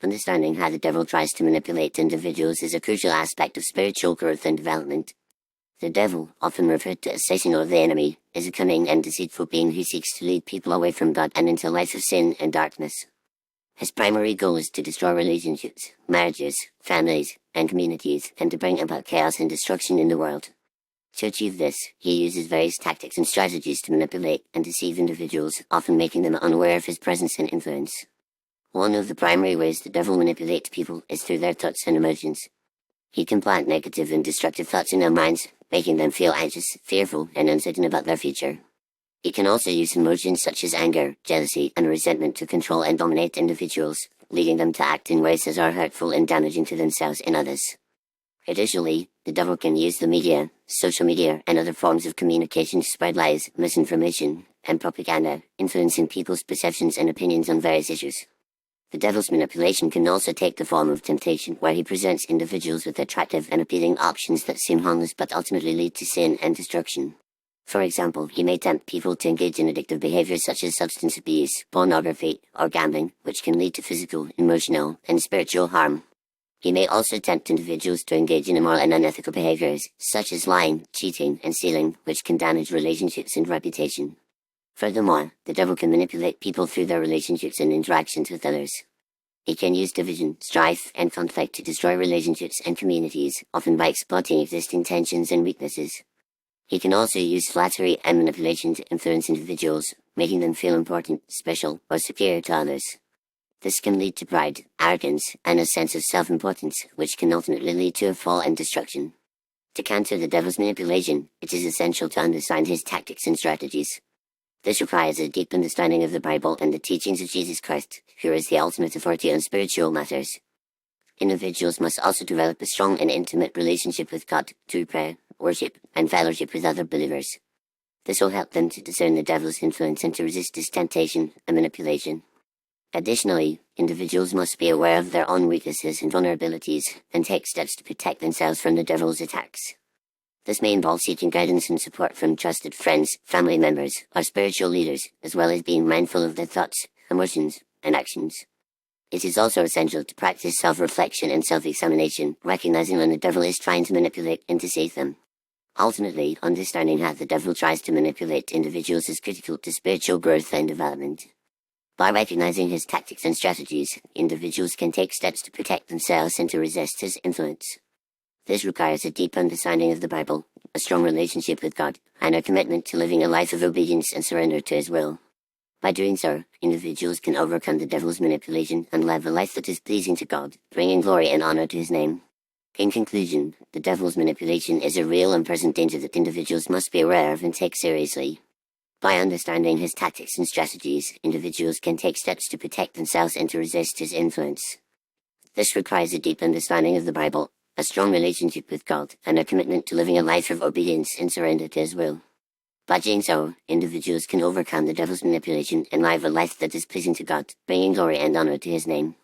Understanding how the devil tries to manipulate individuals is a crucial aspect of spiritual growth and development. The devil, often referred to as Satan or the enemy, is a cunning and deceitful being who seeks to lead people away from God and into a life of sin and darkness. His primary goal is to destroy relationships, marriages, families, and communities, and to bring about chaos and destruction in the world. To achieve this, he uses various tactics and strategies to manipulate and deceive individuals, often making them unaware of his presence and influence. One of the primary ways the devil manipulates people is through their thoughts and emotions. He can plant negative and destructive thoughts in their minds, making them feel anxious, fearful, and uncertain about their future. He can also use emotions such as anger, jealousy, and resentment to control and dominate individuals, leading them to act in ways that are hurtful and damaging to themselves and others. Additionally, the devil can use the media, social media, and other forms of communication to spread lies, misinformation, and propaganda, influencing people's perceptions and opinions on various issues. The devil's manipulation can also take the form of temptation, where he presents individuals with attractive and appealing options that seem harmless but ultimately lead to sin and destruction. For example, he may tempt people to engage in addictive behaviors such as substance abuse, pornography, or gambling, which can lead to physical, emotional, and spiritual harm. He may also tempt individuals to engage in immoral and unethical behaviors, such as lying, cheating, and stealing, which can damage relationships and reputation. Furthermore, the devil can manipulate people through their relationships and interactions with others. He can use division, strife, and conflict to destroy relationships and communities, often by exploiting existing tensions and weaknesses. He can also use flattery and manipulation to influence individuals, making them feel important, special, or superior to others. This can lead to pride, arrogance, and a sense of self-importance, which can ultimately lead to a fall and destruction. To counter the devil's manipulation, it is essential to understand his tactics and strategies. This requires a deep understanding of the Bible and the teachings of Jesus Christ, who is the ultimate authority on spiritual matters. Individuals must also develop a strong and intimate relationship with God through prayer, worship, and fellowship with other believers. This will help them to discern the devil's influence and to resist his temptation and manipulation. Additionally, individuals must be aware of their own weaknesses and vulnerabilities, and take steps to protect themselves from the devil's attacks. This may involve seeking guidance and support from trusted friends, family members, or spiritual leaders, as well as being mindful of their thoughts, emotions, and actions. It is also essential to practice self-reflection and self-examination, recognizing when the devil is trying to manipulate and deceive them. Ultimately, understanding how the devil tries to manipulate individuals is critical to spiritual growth and development. By recognizing his tactics and strategies, individuals can take steps to protect themselves and to resist his influence. This requires a deep understanding of the Bible, a strong relationship with God, and a commitment to living a life of obedience and surrender to his will. By doing so, individuals can overcome the devil's manipulation and live a life that is pleasing to God, bringing glory and honor to his name. In conclusion, the devil's manipulation is a real and present danger that individuals must be aware of and take seriously. By understanding his tactics and strategies, individuals can take steps to protect themselves and to resist his influence. This requires a deep understanding of the Bible, a strong relationship with God, and a commitment to living a life of obedience and surrender to his will. By doing so, individuals can overcome the devil's manipulation and live a life that is pleasing to God, bringing glory and honor to his name.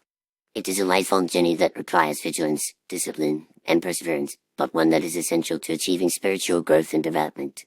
It is a lifelong journey that requires vigilance, discipline, and perseverance, but one that is essential to achieving spiritual growth and development.